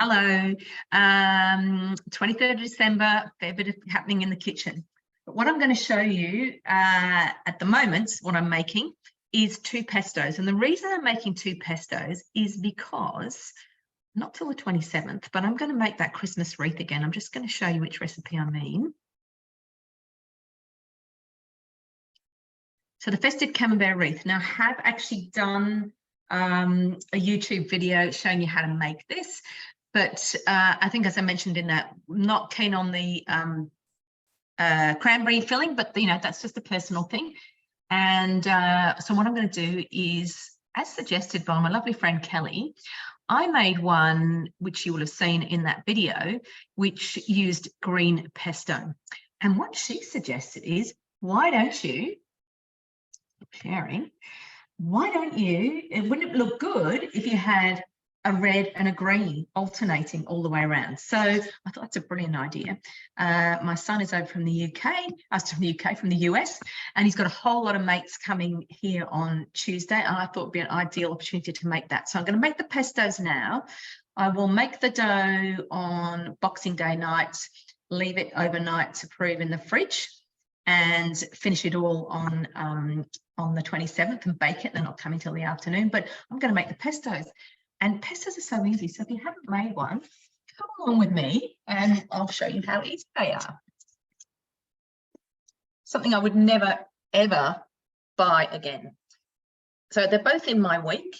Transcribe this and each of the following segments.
Hello. 23rd of December, fair bit of happening in the kitchen. But what I'm going to show you at the moment, what I'm making is 2 pestos. And the reason I'm making 2 pestos is because, not till the 27th, but I'm going to make that Christmas wreath again. I'm just going to show you which recipe I mean. So the festive camembert wreath. Now, I have actually done a YouTube video showing you how to make this. But I think, as I mentioned in that, not keen on the cranberry filling, but that's just a personal thing. And so what I'm going to do is, as suggested by my lovely friend Kelly, I made one which you will have seen in that video, which used green pesto. And what she suggested is, why don't you, sharing, wouldn't it look good if you had a red and a green alternating all the way around? So I thought that's a brilliant idea. My son is over from the UK, from the US, and he's got a whole lot of mates coming here on Tuesday, and I thought it'd be an ideal opportunity to make that. So I'm going to make the pestos now. I will make the dough on Boxing Day night, leave it overnight to prove in the fridge, and finish it all on the 27th and bake it. They're not coming till the afternoon, but I'm going to make the pestos. And pestos are so easy. So if you haven't made one, come along with me and I'll show you how easy they are. Something I would never, ever buy again. So they're both in my week.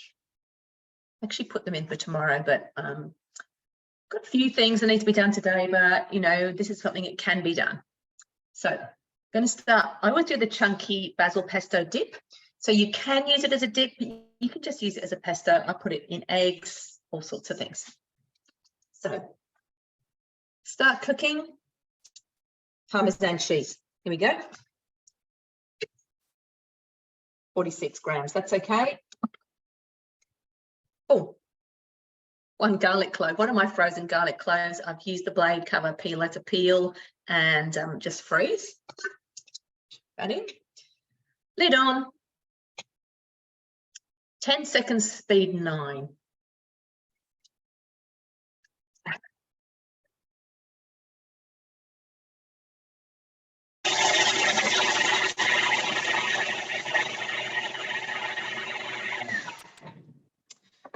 I actually put them in for tomorrow, but got a few things that need to be done today, but this is something that can be done. So I'm going to start. I always do the chunky basil pesto dip. So you can use it as a dip, but you can just use it as a pesto. I put it in eggs, all sorts of things. So start cooking Parmesan cheese. Here we go. 46 grams, that's okay. Oh, 1 garlic clove, one of my frozen garlic cloves. I've used the blade cover peeler to peel and just freeze. That in. Lid on. 10 seconds, speed 9.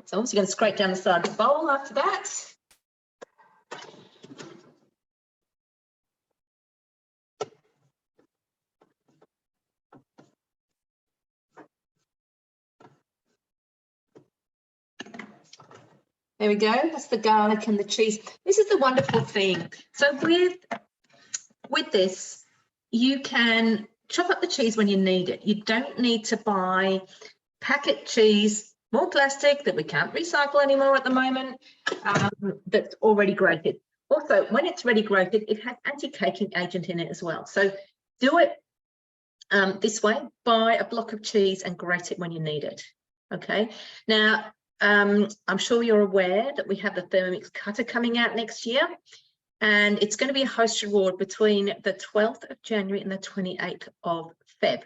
So obviously going to scrape down the side of the bowl after that. There we go. That's the garlic and the cheese. This is the wonderful thing. So with this, you can chop up the cheese when you need it. You don't need to buy packet cheese, more plastic that we can't recycle anymore at the moment, that's already grated. Also, when it's ready grated, it has anti-caking agent in it as well. So do it this way. Buy a block of cheese and grate it when you need it. Okay. Now, I'm sure you're aware that we have the Thermomix cutter coming out next year, and it's going to be a host reward between the 12th of January and the 28th of Feb.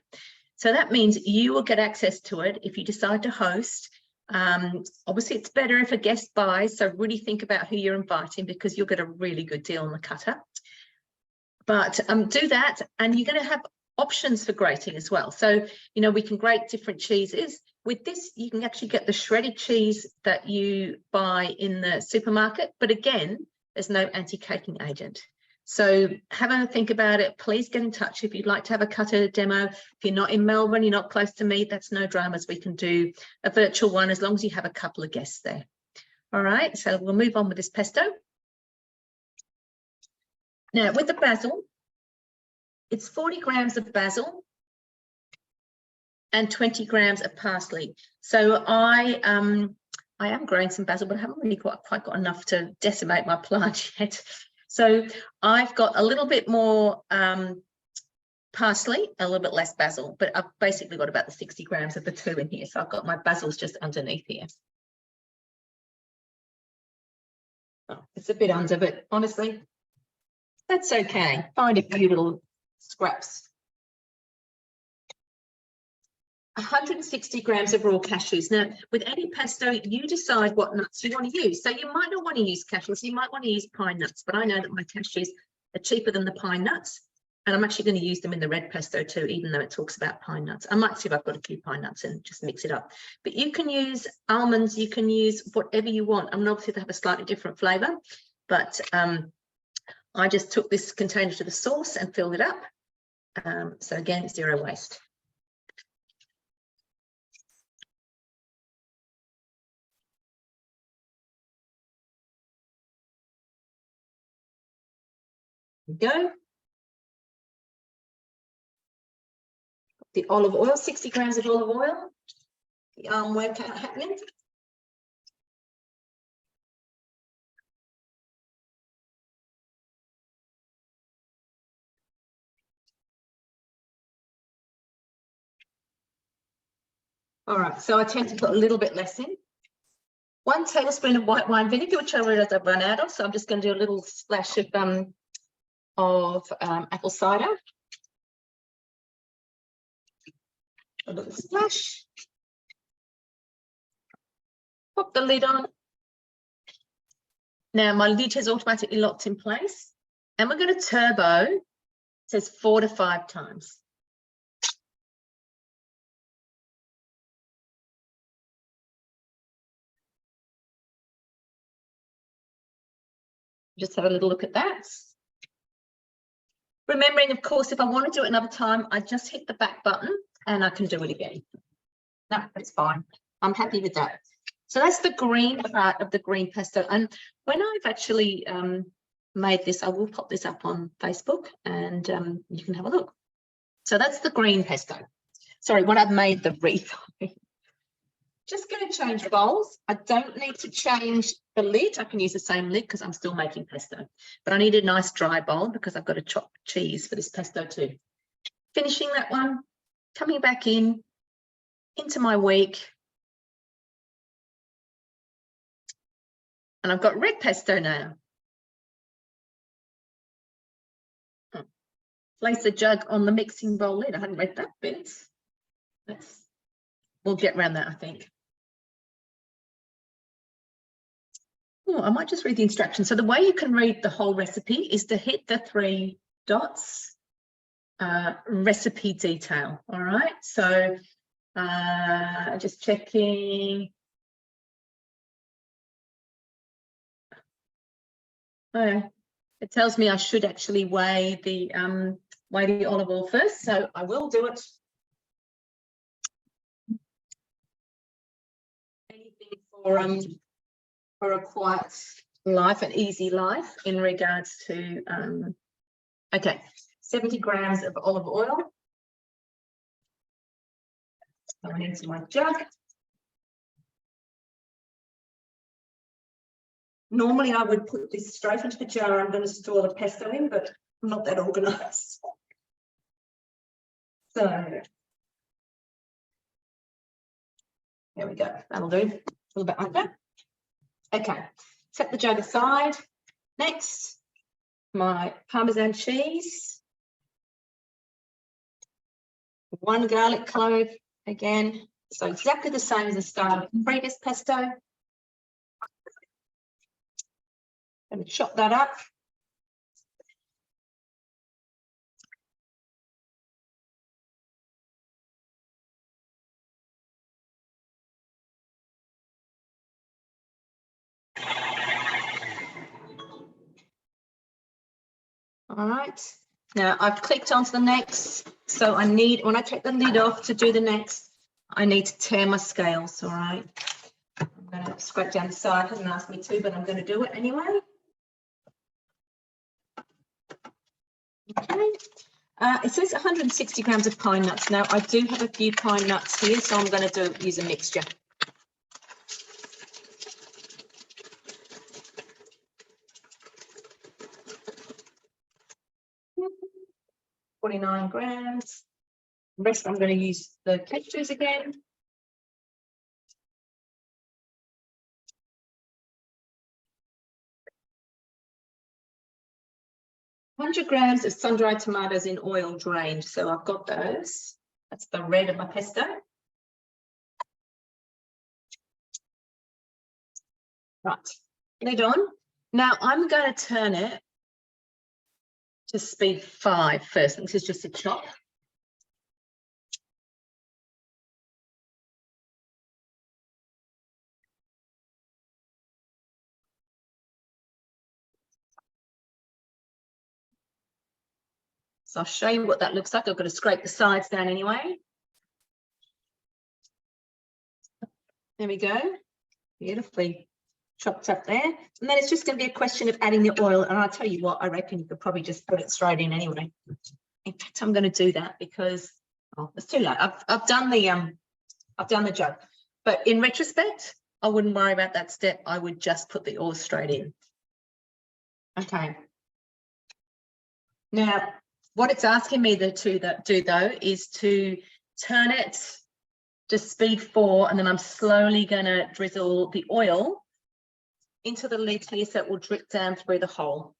So that means you will get access to it if you decide to host. Obviously, it's better if a guest buys, so really think about who you're inviting because you'll get a really good deal on the cutter. But do that, and you're going to have options for grating as well. So, we can grate different cheeses. With this, you can actually get the shredded cheese that you buy in the supermarket, but again, there's no anti-caking agent. So have a think about it. Please get in touch if you'd like to have a cutter demo. If you're not in Melbourne, you're not close to me, that's no dramas. We can do a virtual one as long as you have a couple of guests there. All right, so we'll move on with this pesto. Now, with the basil, it's 40 grams of basil and 20 grams of parsley. So I am growing some basil, but I haven't really quite got enough to decimate my plant yet. So I've got a little bit more parsley, a little bit less basil, but I've basically got about the 60 grams of the 2 in here. So I've got my basils just underneath here. Oh, it's a bit under, but honestly, that's okay. Find a few little scraps. 160 grams of raw cashews. Now, with any pesto, you decide what nuts you want to use. So you might not want to use cashews, you might want to use pine nuts, but I know that my cashews are cheaper than the pine nuts, and I'm actually going to use them in the red pesto too, even though it talks about pine nuts. I might see if I've got a few pine nuts and just mix it up. But you can use almonds, you can use whatever you want. I mean, obviously they have a slightly different flavour, but I just took this container to the source and filled it up. So again, zero waste. Go. The olive oil, 60 grams of olive oil. The arm workout happening. All right, so I tend to put a little bit less in. 1 tablespoon of white wine vinegar, which I realized I've run out of, so I'm just going to do a little splash of apple cider. A little splash. Pop the lid on. Now my lid has automatically locked in place, and we're going to turbo. It says 4 to 5 times. Just have a little look at that. Remembering, of course, if I want to do it another time, I just hit the back button and I can do it again. No, that's fine. I'm happy with that. So that's the green part of the green pesto. And when I've actually made this, I will pop this up on Facebook and you can have a look. So that's the green pesto. Sorry, what I've made the wreath. Just going to change bowls. I don't need to change the lid. I can use the same lid because I'm still making pesto. But I need a nice dry bowl because I've got to chop cheese for this pesto too. Finishing that one, coming back in, into my week. And I've got red pesto now. Place the jug on the mixing bowl lid. I hadn't read that bit. We'll get around that, I think. Oh, I might just read the instructions. So the way you can read the whole recipe is to hit the 3 dots, recipe detail. All right. So just checking. Oh, it tells me I should actually weigh the olive oil first, so I will do it. Anything for a quiet life, an easy life in regards to okay, 70 grams of olive oil going into my jug. Normally I would put this straight into the jar I'm going to store the pesto in, but I'm not that organised. So there we go. That'll do. A little bit under. Okay, set the jug aside. Next, my Parmesan cheese. 1 garlic clove again. So exactly the same as the start of the previous pesto. Going to chop that up. All right, now I've clicked onto the next. So I need, when I take the lid off to do the next, I need to tear my scales. All right, I'm going to scrape down the side. Hasn't asked me to, but I'm going to do it anyway. Okay. It says 160 grams of pine nuts. Now I do have a few pine nuts here, so I'm going to use a mixture. $49 grams. The rest I'm going to use the cashews again. $100 grams of sun-dried tomatoes in oil drained. So I've got those. That's the red of my pesto. Right, lid on. Now I'm going to turn it to speed 5 first. This is just a chop. So I'll show you what that looks like. I've got to scrape the sides down anyway. There we go. Beautifully chopped up there. And then it's just going to be a question of adding the oil. And I'll tell you what, I reckon you could probably just put it straight in anyway. In fact, I'm going to do that because it's too late. I've done the jug. But in retrospect, I wouldn't worry about that step. I would just put the oil straight in. Okay. Now, what it's asking me to do though is to turn it to speed 4, and then I'm slowly going to drizzle the oil into the lid here so it will drip down through the hole.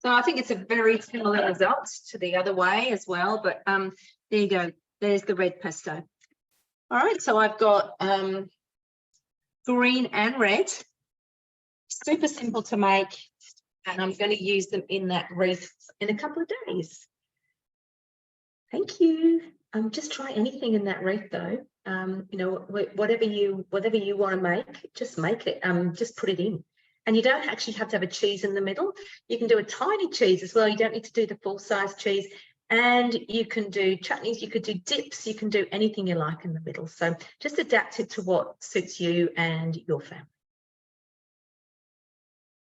So I think it's a very similar result to the other way as well, but there you go. There's the red pesto. All right, so I've got green and red. Super simple to make, and I'm going to use them in that wreath in a couple of days. Thank you. Just try anything in that wreath though. You know, whatever you want to make, just make it. Just put it in. And you don't actually have to have a cheese in the middle. You can do a tiny cheese as well. You don't need to do the full-size cheese. And you can do chutneys, you could do dips, you can do anything you like in the middle. So just adapt it to what suits you and your family.